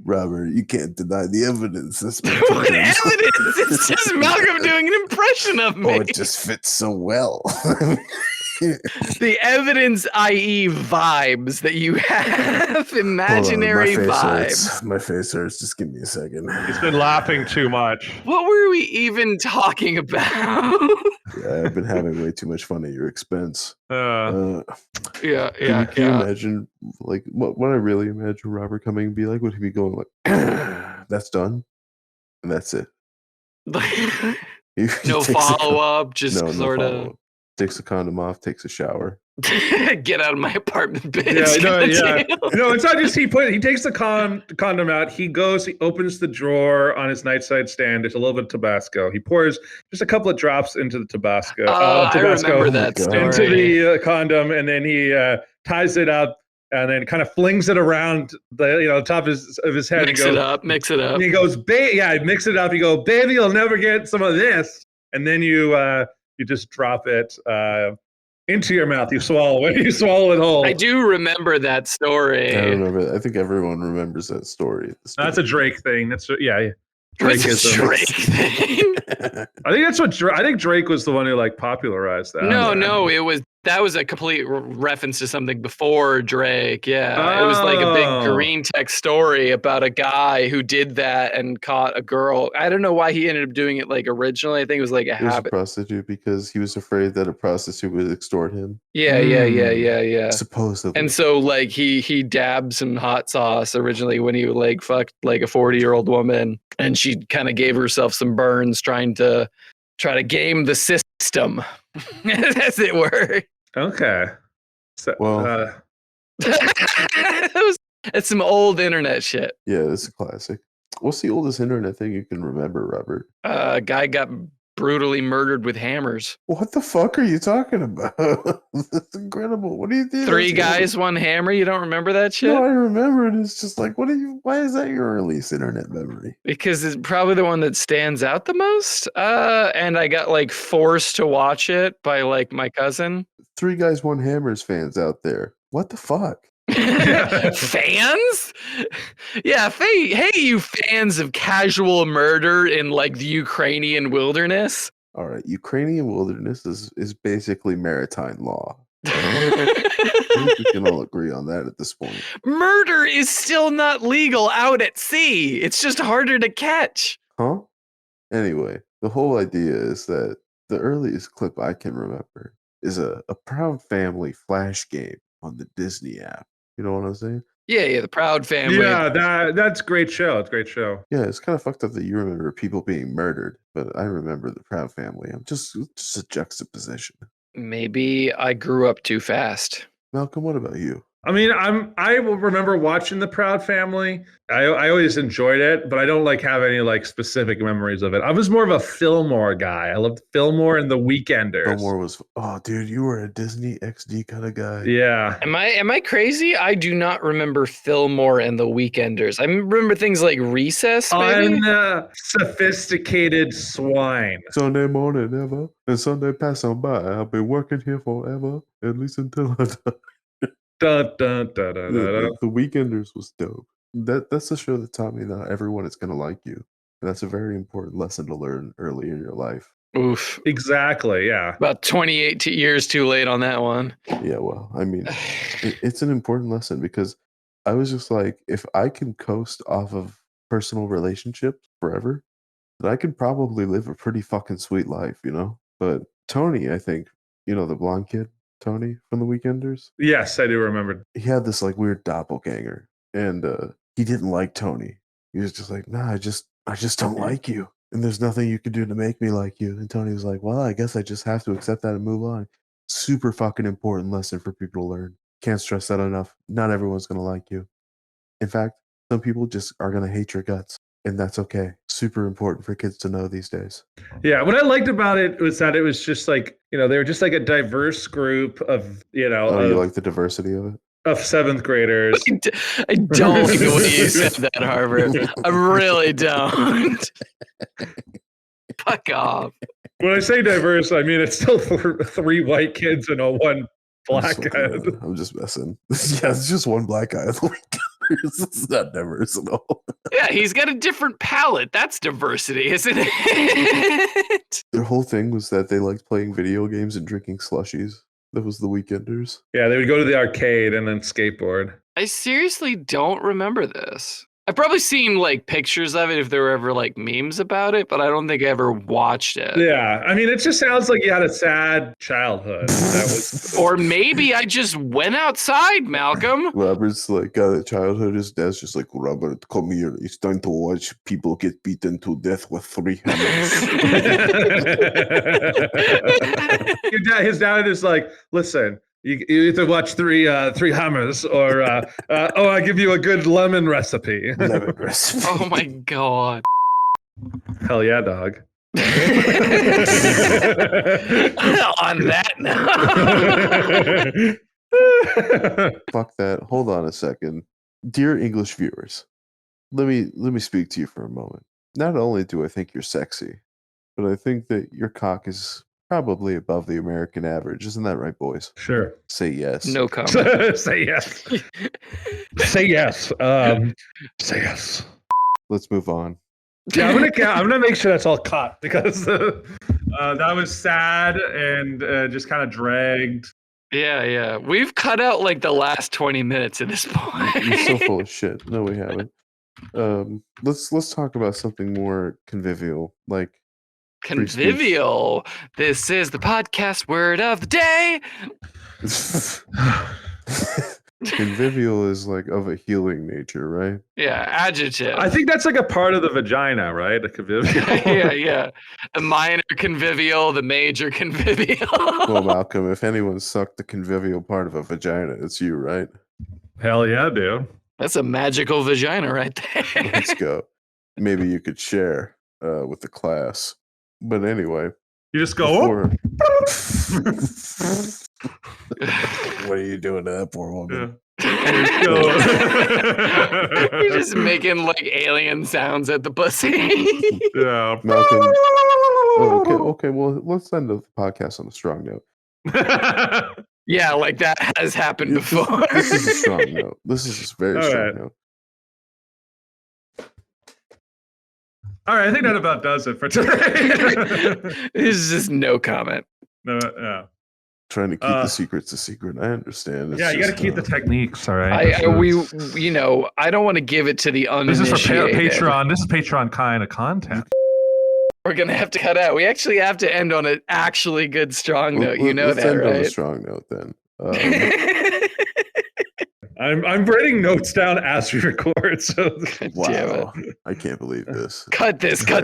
Robert, you can't deny the evidence. That's What evidence? It's just Malcolm doing an impression of me. Oh, it just fits so well. The evidence, i.e., vibes that you have, imaginary vibes. My face hurts. Just give me a second. He's been laughing too much. What were we even talking about? Yeah, I've been having way too much fun at your expense. Yeah. Can you imagine, like, what I really imagine Robert coming and be like? Would he be going like, that's done, and that's it? He No takes a follow up, just no sort of follow-up. Takes the condom off, takes a shower. get out of my apartment, bitch. No, it's not just he takes the condom out. He opens the drawer on his nightside stand. There's a little bit of Tabasco. He pours just a couple of drops into the Tabasco. I remember that God. story. Into the condom, and then he ties it up, and then kind of flings it around the top of his head. Mix it up. And he goes, mix it up. You go, baby, you'll never get some of this. And then you just drop it into your mouth. You swallow it. You swallow it whole. I do remember that story. I remember. I think everyone remembers that story. That's a Drake thing. That's yeah. What's a Drake thing? I think that's what I think Drake was the one who like popularized that. No, that was a complete reference to something before Drake. Yeah, it was like a big green tech story about a guy who did that and caught a girl. I don't know why he ended up doing it like originally. I think it was like a habit. A prostitute because he was afraid that a prostitute would extort him. Yeah. Supposedly. And so like he dabbed some hot sauce originally when he like fucked like a 40-year-old woman, and she kind of gave herself some burns trying to game the system, as it were. Okay. So, it's some old internet shit. Yeah, it's a classic. What's the oldest internet thing you can remember, Robert? A guy got brutally murdered with hammers. What the fuck are you talking about? That's incredible. What do you think? 3 guys, 1 hammer. You don't remember that shit? No, I remember it. It's just like, why is that your earliest internet memory? Because it's probably the one that stands out the most. And I got like forced to watch it by like my cousin. 3 guys, 1 hammers fans out there. What the fuck? Fans? Yeah, hey, you fans of casual murder in like the Ukrainian wilderness. All right, Ukrainian wilderness is basically maritime law. I think we can all agree on that at this point. Murder is still not legal out at sea. It's just harder to catch. Huh? Anyway, the whole idea is that the earliest clip I can remember is a Proud Family flash game on the Disney app. You know what I'm saying? Yeah, the Proud Family. Yeah, that's a great show. It's a great show. Yeah, it's kind of fucked up that you remember people being murdered, but I remember the Proud Family. I'm just a juxtaposition. Maybe I grew up too fast. Malcolm, what about you? I mean, I will remember watching the Proud Family. I always enjoyed it, but I don't like have any like specific memories of it. I was more of a Fillmore guy. I loved Fillmore and the Weekenders. Fillmore was dude, you were a Disney XD kind of guy. Yeah. Am I crazy? I do not remember Fillmore and the Weekenders. I remember things like Recess, maybe? Unsophisticated swine. Sunday morning ever, and Sunday pass on by. I'll be working here forever, at least until I die. Dun, dun, dun, dun, dun, dun. The Weekenders was dope. That's the show that taught me that everyone is gonna like you. And that's a very important lesson to learn early in your life. Oof. Exactly, yeah. About 28 years too late on that one. Yeah, well, I mean, it's an important lesson because I was just like, if I can coast off of personal relationships forever, then I could probably live a pretty fucking sweet life, you know? But Tony, I think, the blonde kid, Tony from the Weekenders. Yes, I do remember. He had this like weird doppelganger, and he didn't like Tony. He was just like, nah, I just don't like you, and there's nothing you can do to make me like you. And Tony was like, well, I guess I just have to accept that and move on. Super fucking important lesson for people to learn. Can't stress that enough. Not everyone's gonna like you. In fact, some people just are gonna hate your guts, and that's okay. Super important for kids to know these days. Yeah, what I liked about it was that it was just like, they were just like a diverse group of, You like the diversity of it? Of 7th graders. I don't like the way you said that, Harper. I really don't. Fuck off. When I say diverse, I mean it's still 3 white kids and one black guy. I'm just messing. Yeah, it's just one black guy. It's not diverse at all. Yeah, he's got a different palette. That's diversity, isn't it? Their whole thing was that they liked playing video games and drinking slushies. That was the Weekenders. Yeah, they would go to the arcade and then skateboard. I seriously don't remember this. I've probably seen like pictures of it if there were ever like memes about it, but I don't think I ever watched it. Yeah, I mean, it just sounds like you had a sad childhood. Or maybe I just went outside, Malcolm. Robert's like got a childhood. His dad's just like, Robert, come here. It's time to watch people get beaten to death with 3 hammers. His dad is like, listen. You either watch three hammers or I give you a good lemon recipe. Lemon recipe. Oh my god. Hell yeah, dog. On that note. Fuck that. Hold on a second. Dear English viewers, let me speak to you for a moment. Not only do I think you're sexy, but I think that your cock is probably above the American average. Isn't that right, boys? Sure. Say yes. No comment. Say yes. Say yes. Say yes. Let's move on. Yeah, I'm gonna make sure that's all cut because that was sad and just kind of dragged. Yeah. We've cut out like the last 20 minutes at this point. You're so full of shit. No, we haven't. Let's talk about something more convivial, like convivial. This is the podcast word of the day. Convivial is like of a healing nature, right? Yeah, adjective. I think that's like a part of the vagina, right? The convivial. yeah. The minor convivial, the major convivial. Well, Malcolm, if anyone sucked the convivial part of a vagina, it's you, right? Hell yeah, dude. That's a magical vagina right there. Let's go. Maybe you could share with the class. But anyway, you just go. What are you doing to that poor woman? Yeah. You're just making like alien sounds at the pussy. Yeah. Malcolm. Okay. Well, let's end the podcast on a strong note. Yeah, like that has happened before. This is a strong note. This is a very strong note. All right, I think that about does it for today. This is just no comment. No, yeah. Trying to keep the secrets a secret. I understand. It's you got to keep the techniques. All right. I don't want to give it to the uninitiated. This is for Patreon. This is Patreon kind of content. We're gonna have to cut out. We actually have to end on an actually good strong note. Let's that, end right? on a strong note then. I'm writing notes down as we record. So wow, I can't believe this. Cut this. Yeah,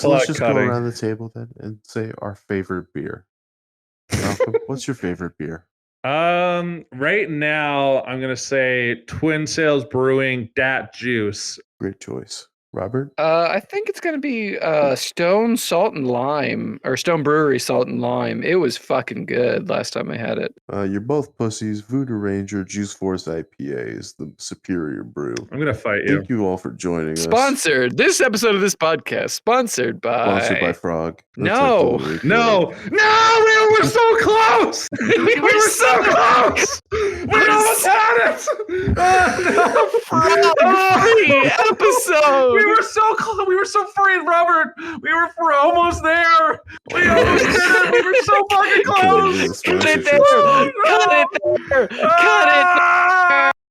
let's just go around the table then and say our favorite beer. Malcolm, what's your favorite beer? Right now I'm gonna say Twin Sails Brewing Dat Juice. Great choice. Robert? I think it's gonna be Stone Salt and Lime or Stone Brewery Salt and Lime. It was fucking good last time I had it. You're both pussies. Voodoo Ranger Juice Force IPA is the superior brew. I'm gonna fight you. Thank you all for joining us. Sponsored. This episode of this podcast sponsored by Frog. No. No, we were so close. We were so close. We almost had it. Free episode. We were so close. We were so free, Robert. We were almost there. We almost did it. We were so fucking close. Cut it there. Cut it there.